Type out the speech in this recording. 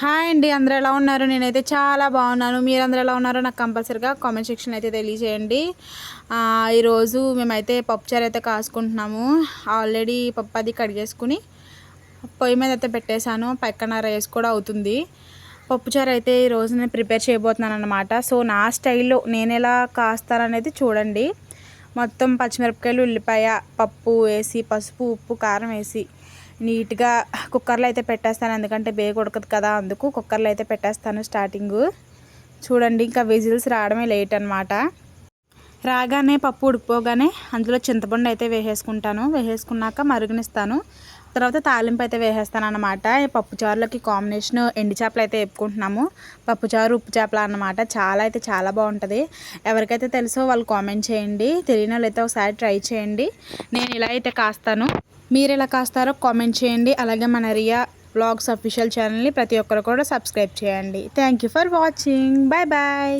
Hi అండి, అందరూ ఎలా ఉన్నారు? నేనైతే చాలా బాగున్నాను. మీరందరూ ఎలా ఉన్నారో నాకు కంపల్సరీగా కామెంట్ సెక్షన్ అయితే తెలియజేయండి. ఈరోజు మేమైతే పప్పుచారు అయితే కాసుకుంటున్నాము. ఆల్రెడీ పప్పు అది కడిగేసుకుని పొయ్యి మీద అయితే పెట్టేశాను. పక్కన రైస్ కూడా అవుతుంది. పప్పుచారు అయితే ఈరోజు నేను ప్రిపేర్ చేయబోతున్నాను అనమాట. సో నా స్టైల్లో నేను ఎలా కాస్తాననేది చూడండి. మొత్తం పచ్చిమిరపకాయలు, ఉల్లిపాయ, పప్పు వేసి, పసుపు, ఉప్పు, కారం వేసి నీట్గా కుక్కర్లో అయితే పెట్టేస్తాను. ఎందుకంటే బేగ ఉడకదు కదా, అందుకు కుక్కర్లో అయితే పెట్టేస్తాను. స్టార్టింగు చూడండి, ఇంకా విజిల్స్ రావడమే లేట్ అనమాట. రాగానే పప్పు ఉడికిపోగానే అందులో చింతపండు అయితే వేసేసుకుంటాను. వేసేసుకున్నాక మరుగునిస్తాను. తర్వాత తాలింపు అయితే వేసేస్తాను అనమాట. ఈ పప్పుచారులోకి కాంబినేషన్ ఎండు చేపలు అయితే వేపుకుంటున్నాము. పప్పుచారు ఉప్పు చేపలు అన్నమాట. చాలా బాగుంటుంది. ఎవరికైతే తెలుసో వాళ్ళు కామెంట్ చేయండి. తెలియని వాళ్ళు అయితే ఒకసారి ట్రై చేయండి. నేను ఇలా అయితే కాస్తాను. మీరు ఎలా కాస్తారో కామెంట్ చేయండి. అలాగే మన రియా వ్లాగ్స్ అఫీషియల్ ఛానల్ని ప్రతి ఒక్కరు కూడా సబ్స్క్రైబ్ చేయండి. Thank you for watching. Bye bye.